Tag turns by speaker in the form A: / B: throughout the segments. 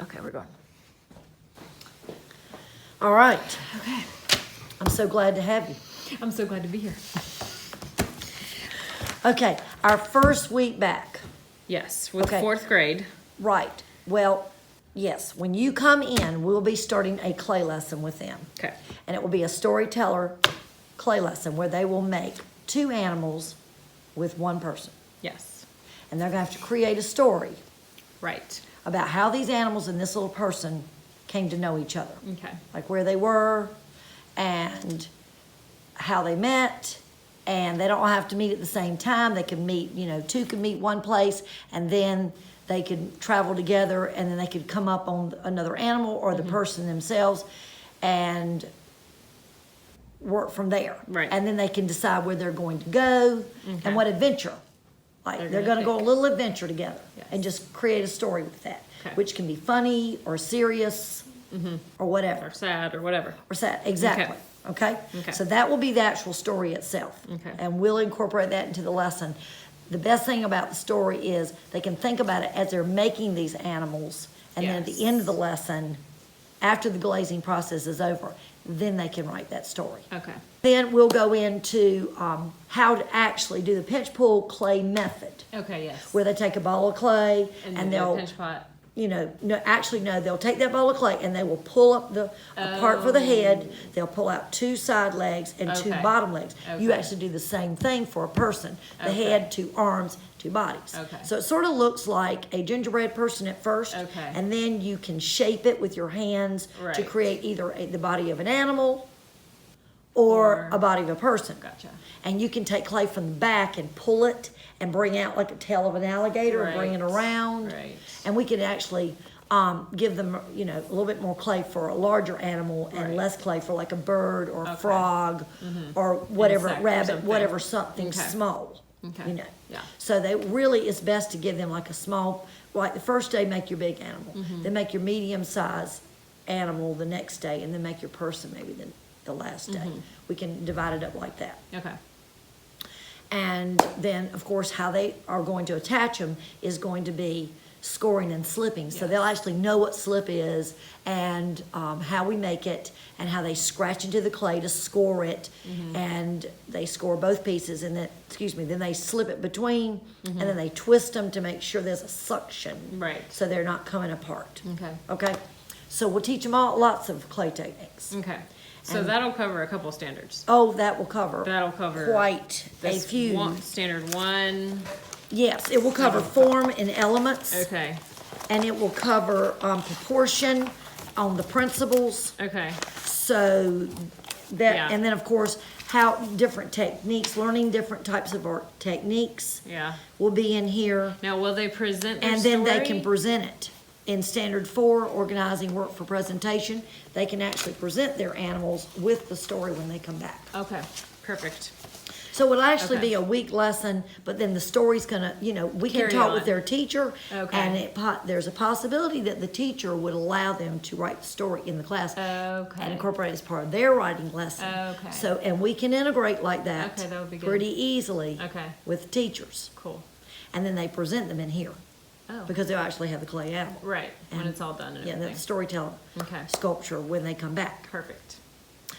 A: Okay, we're going. All right.
B: Okay.
A: I'm so glad to have you.
B: I'm so glad to be here.
A: Okay, our first week back.
B: Yes, with
A: Okay.
B: fourth grade.
A: Right. Well, yes, when you come in, we'll be starting a clay lesson with them.
B: Okay.
A: And it will be a storyteller clay lesson where they will make 2 animals with 1 person.
B: Yes.
A: And they're going to have to create a story
B: Right.
A: about how these animals and this little person came to know each other.
B: Okay.
A: Like where they were and how they met. And they don't have to meet at the same time. They can meet, 2 can meet one place, and then they could travel together, and then they could come up on another animal or the person themselves and work from there.
B: Right.
A: And then they can decide where they're going to go and what adventure. Like
B: They're
A: they're
B: gonna
A: going to go a
B: pick.
A: little adventure together
B: Yes.
A: and just create a story with that,
B: Okay.
A: which can be funny or serious or whatever.
B: Or sad or whatever.
A: Or sad, exactly. Okay?
B: Okay.
A: So that will be the actual story itself.
B: Okay.
A: And we'll incorporate that into the lesson. The best thing about the story is they can think about it as they're making these animals, and then at the
B: Yes.
A: end of the lesson, after the glazing process is over, then they can write that story.
B: Okay.
A: Then we'll go into how to actually do the pinch pull clay method,
B: Okay, yes.
A: where they take a ball of clay
B: and
A: and
B: the
A: they'll
B: pinch pot.
A: they'll take that ball of clay and they will pull up a part for the head. They'll pull out 2 side legs and 2
B: Okay.
A: bottom legs. You
B: Okay.
A: actually do the same thing for a person. The
B: Okay.
A: head, 2 arms, 2 bodies.
B: Okay.
A: So it sort of looks like a gingerbread person at first.
B: Okay.
A: And then you can shape it with your hands to
B: Right.
A: create either the body of an animal or a body of a person.
B: Gotcha.
A: And you can take clay from the back and pull it and bring out like a tail of an alligator and bring it
B: Right.
A: around.
B: Right.
A: And we can actually give them, a little bit more clay for a larger animal and
B: Right.
A: less clay for like a bird or a
B: Okay.
A: frog or whatever,
B: Insect or
A: rabbit,
B: something.
A: whatever, something
B: Okay.
A: small.
B: Okay. Yeah.
A: So they really, it's best to give them like a small, like the first day, make your big animal.
B: Mm-hmm.
A: Then make your medium size animal the next day, and then make your person maybe the last day.
B: Mm-hmm.
A: We can divide it up like that.
B: Okay.
A: And then, of course, how they are going to attach them is going to be scoring and slipping. So
B: Yes.
A: they'll actually know what slip is and how we make it and how they scratch into the clay to score it.
B: Mm-hmm.
A: And they score both pieces and then, then they slip it between
B: Mm-hmm.
A: and then they twist them to make sure there's a suction.
B: Right.
A: So they're not coming apart.
B: Okay.
A: Okay? So we'll teach them all lots of clay techniques.
B: Okay. So
A: And-
B: that'll cover a couple standards.
A: Oh, that will cover
B: That'll cover
A: quite a
B: this
A: few.
B: standard 1.
A: Yes, it will cover form and elements.
B: Okay.
A: And it will cover proportion on the principles.
B: Okay.
A: So that,
B: Yeah.
A: and then of course, how different techniques, learning different types of art techniques
B: Yeah.
A: will be in here.
B: Now, will they present their
A: And then they
B: story?
A: can present it. In standard 4, organizing work for presentation, they can actually present their animals with the story when they come back.
B: Okay. Perfect.
A: So it'll actually
B: Okay.
A: be a week lesson, but then the story's gonna, we can
B: Carry
A: talk
B: on.
A: with their teacher.
B: Okay.
A: And there's a possibility that the teacher would allow them to write the story in the class.
B: Okay.
A: And incorporate it as part of their writing lesson.
B: Okay.
A: So, and we can integrate like that.
B: Okay, that would be good.
A: Pretty easily.
B: Okay.
A: With teachers.
B: Cool.
A: And then they present them in here,
B: Oh.
A: because they'll actually have the clay animal.
B: Right. When
A: And-
B: it's all done and
A: Yeah,
B: everything.
A: that's storytelling.
B: Okay.
A: Sculpture when they come back.
B: Perfect.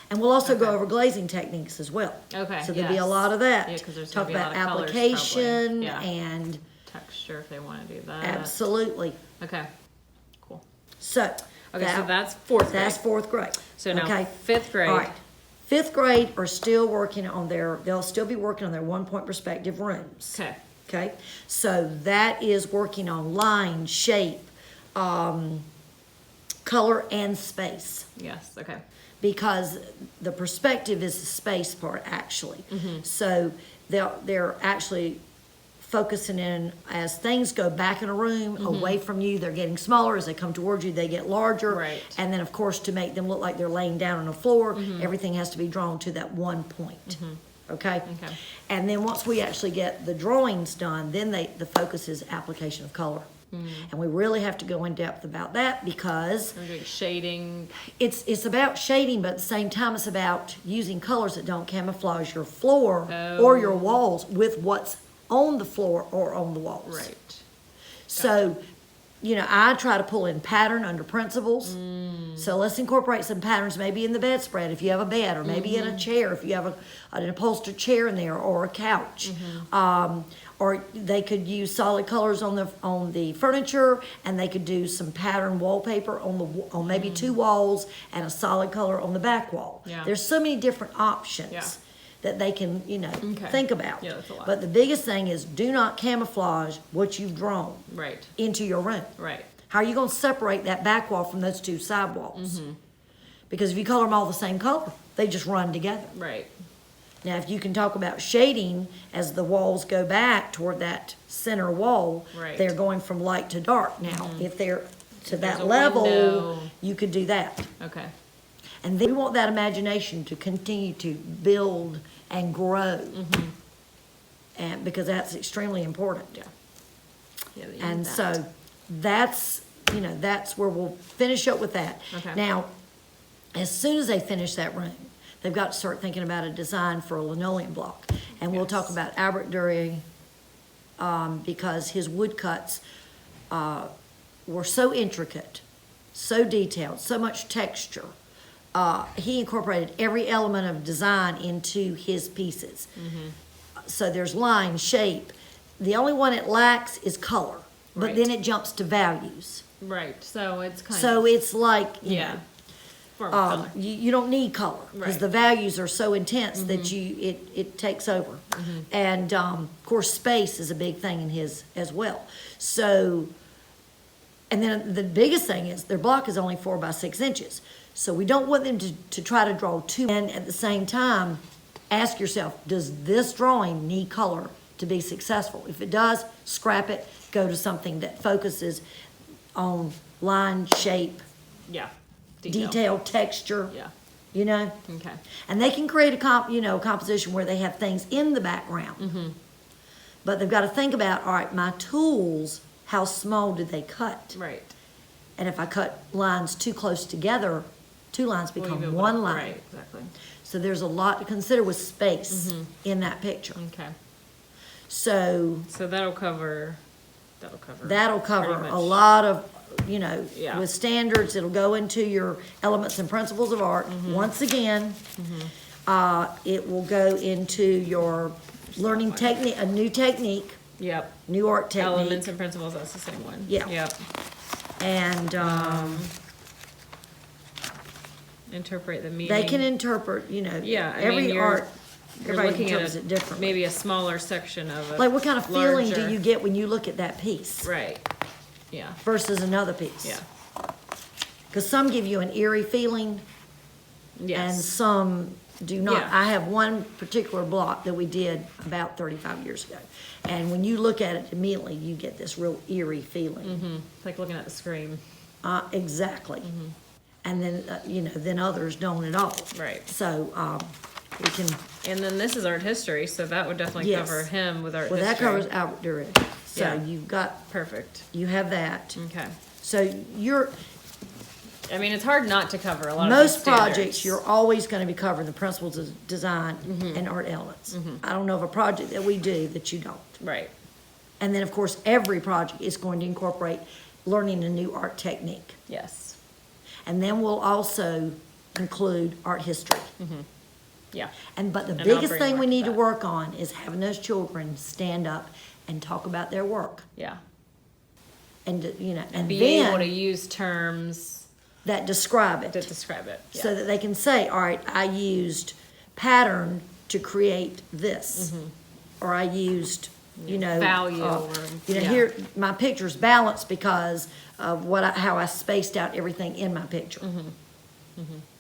A: And we'll also go
B: Okay.
A: over glazing techniques as well.
B: Okay,
A: So there'll be a
B: yes.
A: lot of that.
B: Yeah, 'cause there's
A: Talk
B: gonna be a
A: about
B: lot of colors,
A: application
B: probably. Yeah.
A: and
B: Texture if they want to do that.
A: absolutely.
B: Okay. Cool.
A: So.
B: Okay, so
A: that-
B: that's 4th grade.
A: That's 4th grade.
B: So now
A: Okay?
B: 5th grade.
A: All right. 5th grade are still working on they'll still be working on their 1-point perspective rooms.
B: Okay.
A: Okay? So that is working on line, shape, color, and space.
B: Yes. Okay.
A: Because the perspective is the space part, actually.
B: Mm-hmm.
A: So they're actually focusing in as things go back in a room away from you, they're getting smaller. As they come towards you, they get larger.
B: Mm-hmm. Right.
A: And then, of course, to make them look like they're laying down on the floor, everything has to be drawn to that one point. Okay?
B: Okay.
A: And then once we actually get the drawings done, then the focus is application of color. And we really have to go in depth about that because
B: We're doing shading.
A: it's about shading, but at the same time, it's about using colors that don't camouflage your floor
B: Oh.
A: or your walls with what's on the floor or on the walls.
B: Right.
A: So I try to pull in pattern under principles. So let's incorporate some patterns, maybe in the bedspread if you have a bed, or maybe in a chair if you have an upholstered chair in there, or a couch. Or they could use solid colors on the furniture, and they could do some pattern wallpaper on maybe 2 walls and a solid color on the back wall.
B: Yeah.
A: There's so many different options.
B: Yeah.
A: That they can,
B: Okay.
A: think about.
B: Yeah, that's a lot.
A: But the biggest thing is do not camouflage what you've drawn
B: Right.
A: into your room.
B: Right.
A: How are you going to separate that back wall from those 2 side walls? Because if you color them all the same color, they just run together.
B: Right.
A: Now, if you can talk about shading as the walls go back toward that center wall,
B: Right.
A: they're going from light to dark. Now, if they're to
B: there's
A: that
B: a
A: level,
B: window.
A: you could do that.
B: Okay.
A: And then we want that imagination to continue to build and grow. And because that's extremely important.
B: Yeah. Yeah. they
A: And
B: need that.
A: so that's where we'll finish up with that.
B: Okay.
A: Now, as soon as they finish that room, they've got to start thinking about a design for a linoleum block. And we'll talk
B: Yes.
A: about Albert Dury, because his woodcuts were so intricate, so detailed, so much texture. He incorporated every element of design into his pieces. So there's line, shape. The only one it lacks is color, but
B: Right.
A: then it jumps to values.
B: Right. So it's kind
A: So
B: of.
A: it's like,
B: Yeah. Form of color.
A: you don't need color because
B: Right.
A: the values are so intense that it takes over. And of course, space is a big thing in his as well. So, and then the biggest thing is their block is only 4 by 6 inches. So we don't want them to try to draw too. And at the same time, ask yourself, does this drawing need color to be successful? If it does, scrap it, go to something that focuses on line, shape,
B: Yeah.
A: detail, texture,
B: Yeah. Okay.
A: And they can create a composition where they have things in the background. But they've got to think about, all right, my tools, how small do they cut?
B: Right.
A: And if I cut lines too close together, 2 lines
B: Well, you
A: become
B: go
A: one
B: with-
A: line.
B: Right. Exactly.
A: So there's a lot to consider with space in that picture.
B: Okay.
A: So
B: So that'll cover. That'll cover.
A: that'll
B: pretty
A: cover
B: much-
A: a lot of,
B: Yeah.
A: with standards, it'll go into your elements and principles of art. Once again, it will go into your learning technique, a new technique,
B: Yep.
A: new art technique.
B: Elements and principles. That's the same one.
A: Yeah.
B: Yep.
A: And
B: Interpret the meaning.
A: they can interpret,
B: Yeah. I
A: every
B: mean, you're,
A: art,
B: you're
A: everybody
B: looking
A: interprets
B: at
A: it differently.
B: maybe a smaller section of a.
A: Like, what kind of feeling do
B: larger-
A: you get when you look at that piece
B: Right. Yeah.
A: versus another piece?
B: Yeah.
A: Because some give you an eerie feeling, and
B: Yes.
A: some do not.
B: Yeah.
A: I have one particular block that we did about 35 years ago. And when you look at it immediately, you get this real eerie feeling.
B: It's like looking at the screen.
A: Exactly. And then, then others don't at all.
B: Right.
A: So, we can,
B: And then this is art history, so that would definitely
A: Yes.
B: cover him with art
A: well, that
B: history.
A: covers Albert Dury. So
B: Yeah. Perfect.
A: you have that.
B: Okay.
A: So
B: I mean, it's hard not to cover a lot of
A: most
B: these standards.
A: projects, you're always gonna be covering the principles of design
B: Mm-hmm.
A: and art elements. I don't know of a project that we do that you don't.
B: Right.
A: And then, of course, every project is going to incorporate learning a new art technique.
B: Yes.
A: And then we'll also include art history.
B: Yeah.
A: But the
B: And I'll
A: biggest
B: bring
A: thing we
B: Mark
A: need to
B: back.
A: work on is having those children stand up and talk about their work.
B: Yeah.
A: And, and
B: Be able to
A: then
B: use terms
A: that describe
B: to
A: it.
B: describe it. Yeah.
A: So that they can say, all right, I used pattern to create this. Or I used,
B: Value or- yeah.
A: here, my picture's balanced because of how I spaced out everything in my picture.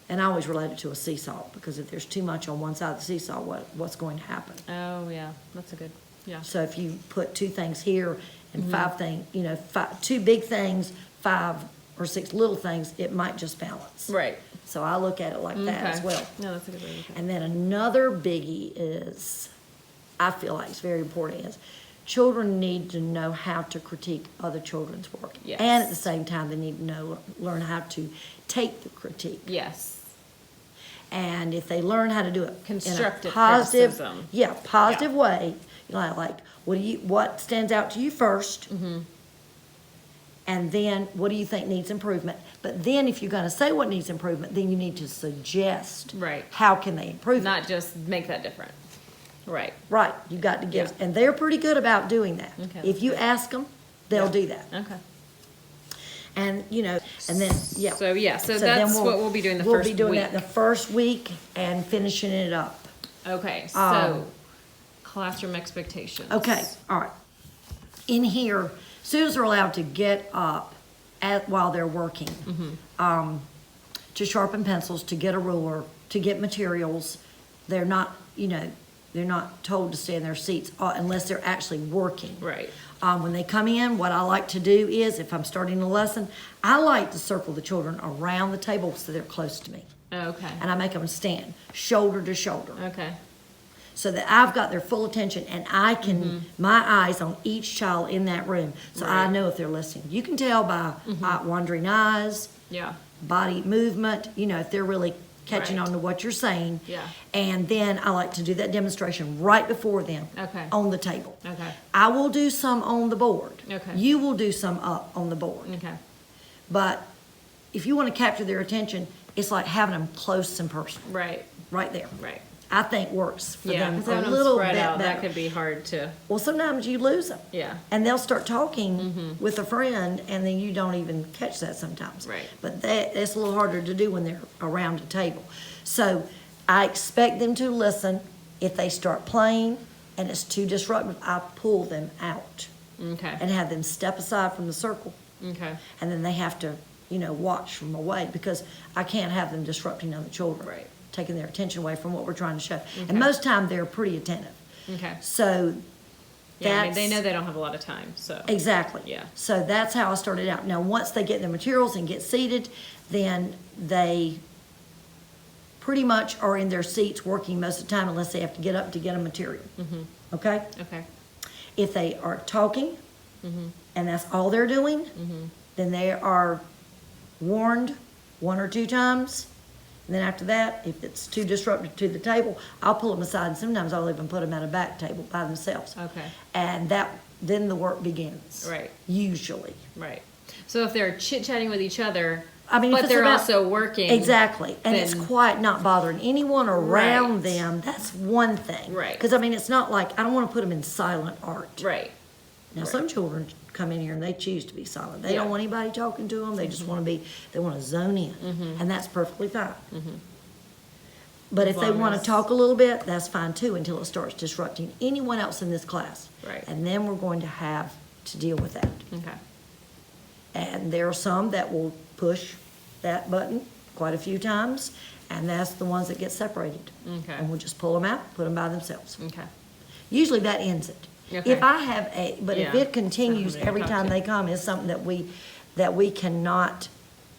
A: And I always relate it to a seesaw, because if there's too much on one side of the seesaw, what's going to happen?
B: Oh, yeah. That's a good. Yeah.
A: So if you put 2 things here and 5 things, 2 big things, 5 or 6 little things, it might just balance.
B: Right.
A: So I look at it like that as
B: Okay.
A: well.
B: No, that's a good way to look at it.
A: And then another biggie is, I feel like it's very important, is children need to know how to critique other children's work.
B: Yes.
A: And at the same time, they need to learn how to take the critique.
B: Yes.
A: And if they learn how to do it
B: Constructive
A: in a positive,
B: criticism.
A: positive way, like what stands out to you first, And then, what do you think needs improvement? But then, if you're gonna say what needs improvement, then you need to suggest.
B: Right.
A: How can they improve it?
B: Not just make that different. Right.
A: Right, you got to give,
B: Yeah.
A: and they're pretty good about doing that.
B: Okay,
A: If you ask them, they'll do that.
B: Okay.
A: And, and then, yeah.
B: So, yeah, so
A: then
B: that's what we'll be doing the
A: We'll
B: first
A: be doing
B: week.
A: that the first week and finishing it up.
B: Okay, so
A: Um,
B: classroom expectations.
A: Okay, all right. In here, students are allowed to get up while they're working, to sharpen pencils, to get a ruler, to get materials. They're not, they're not told to stay in their seats unless they're actually working.
B: Right.
A: When they come in, what I like to do is, if I'm starting a lesson, I like to circle the children around the table so they're close to me.
B: Okay.
A: And I make them stand shoulder to shoulder,
B: Okay.
A: so that I've got their full attention and I can, my eyes on each child in that room, so I
B: Right.
A: know if they're listening. You can tell by wandering eyes,
B: Yeah.
A: body movement, if they're really catching
B: Right.
A: on to what you're saying.
B: Yeah.
A: And then I like to do that demonstration right before them.
B: Okay.
A: On the table.
B: Okay.
A: I will do some on the board.
B: Okay.
A: You will do some up on the board.
B: Okay.
A: But if you want to capture their attention, it's like having them close and personal,
B: Right.
A: right there.
B: Right.
A: I think works for
B: Yeah,
A: them
B: because
A: a
B: having them
A: little
B: spread
A: bit
B: out,
A: better.
B: that could be hard to,
A: Well, sometimes you lose them.
B: yeah.
A: And they'll start talking with a friend, and then you don't even catch that sometimes.
B: Right.
A: But it's a little harder to do when they're around a table. So I expect them to listen. If they start playing and it's too disruptive, I pull them out
B: Okay.
A: and have them step aside from the circle.
B: Okay.
A: And then they have to, watch from away, because I can't have them disrupting other children.
B: Right.
A: Taking their attention away from what we're trying to show.
B: Okay.
A: And most time they're pretty attentive.
B: Okay.
A: So
B: Yeah, I mean, they
A: that's-
B: know they don't have a lot of time, so.
A: Exactly.
B: Yeah.
A: So that's how I started out. Now, once they get their materials and get seated, then they pretty much are in their seats working most of the time, unless they have to get up to get a material. Okay?
B: Okay.
A: If they are talking, and that's all they're doing, then they are warned 1 or 2 times. And then after that, if it's too disruptive to the table, I'll pull them aside, and sometimes I'll even put them at a back table by themselves.
B: Okay.
A: And then the work begins.
B: Right.
A: Usually.
B: Right. So if they're chit-chatting with each other,
A: I mean, if
B: but
A: it's
B: they're
A: about-
B: also working.
A: Exactly. And it's
B: then-
A: quiet, not bothering anyone around
B: Right.
A: them. That's one thing.
B: Right.
A: Because, I mean, it's not like, I don't want to put them in silent art.
B: Right.
A: Now, some children come in here and they choose to be silent. They
B: Yeah.
A: don't want anybody talking to them. They just want to they want to zone in. And that's perfectly fine. But if
B: As
A: they
B: long
A: want
B: as-
A: to talk a little bit, that's fine too, until it starts disrupting anyone else in this class.
B: Right.
A: And then we're going to have to deal with that.
B: Okay.
A: And there are some that will push that button quite a few times, and that's the ones that get separated.
B: Okay.
A: And we'll just pull them out, put them by themselves.
B: Okay.
A: Usually that ends it.
B: Okay.
A: If I have but if
B: Yeah.
A: it continues
B: Something to
A: every
B: talk
A: time
B: to.
A: they come, it's something that we cannot,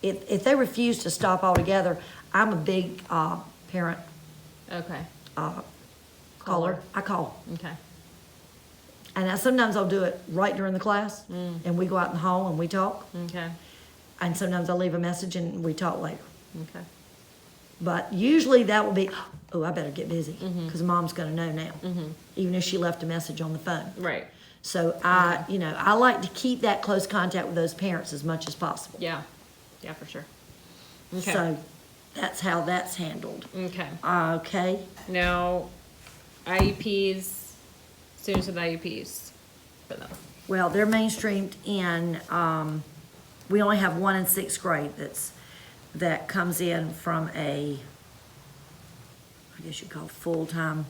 A: if they refuse to stop altogether, I'm a big parent
B: Okay.
A: caller.
B: Caller.
A: I call.
B: Okay.
A: And sometimes I'll do it right during the class, and we go out in the hall and we talk.
B: Okay.
A: And sometimes I'll leave a message and we talk later.
B: Okay.
A: But usually that will be, oh, I better get busy, because mom's gonna know now, even if she left a message on the phone.
B: Right.
A: So I like to keep that close contact with those parents as much as possible.
B: Yeah. Yeah, for sure. Okay.
A: So that's how that's handled.
B: Okay.
A: Okay,
B: Now, IEPs, students with IEPs. For them.
A: well, they're mainstreamed in, we only have one in 6th grade that comes in from I guess you'd call full-time,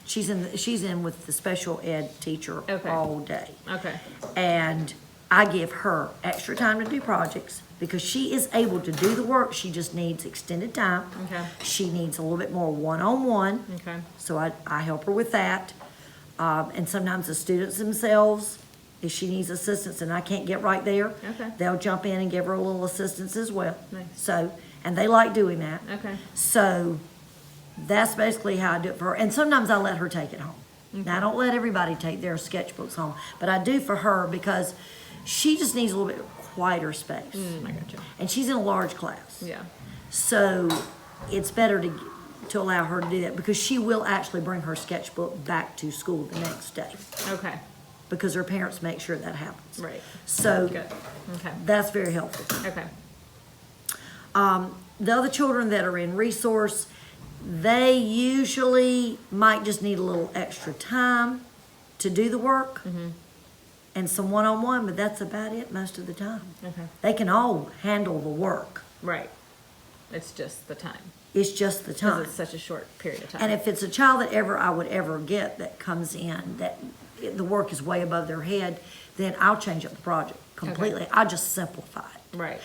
A: she's in with the special ed teacher
B: Okay.
A: all day.
B: Okay.
A: And I give her extra time to do projects because she is able to do the work. She just needs extended time.
B: Okay.
A: She needs a little bit more one-on-one.
B: Okay.
A: So I help her with that. And sometimes the students themselves, if she needs assistance and I can't get right there,
B: Okay.
A: they'll jump in and give her a little assistance as well.
B: Nice.
A: So, and they like doing that.
B: Okay.
A: So that's basically how I do it for her. And sometimes I let her take it home. Now, I don't let everybody take their sketchbooks home, but I do for her because she just needs a little bit quieter space.
B: I got you.
A: And she's in a large class.
B: Yeah.
A: So it's better to allow her to do that because she will actually bring her sketchbook back to school the next day.
B: Okay.
A: because their parents make sure that happens.
B: Right.
A: So
B: Good. Okay.
A: that's very helpful.
B: Okay.
A: The other children that are in resource, they usually might just need a little extra time to do the work and some one-on-one, but that's about it most of the time.
B: Okay.
A: They can all handle the work.
B: Right. It's just the time.
A: It's just the
B: Because
A: time.
B: it's such a short period of time.
A: And if it's a child that I would ever get that comes in, that the work is way above their head, then I'll change up the project completely. I'll just simplify it.
B: Right.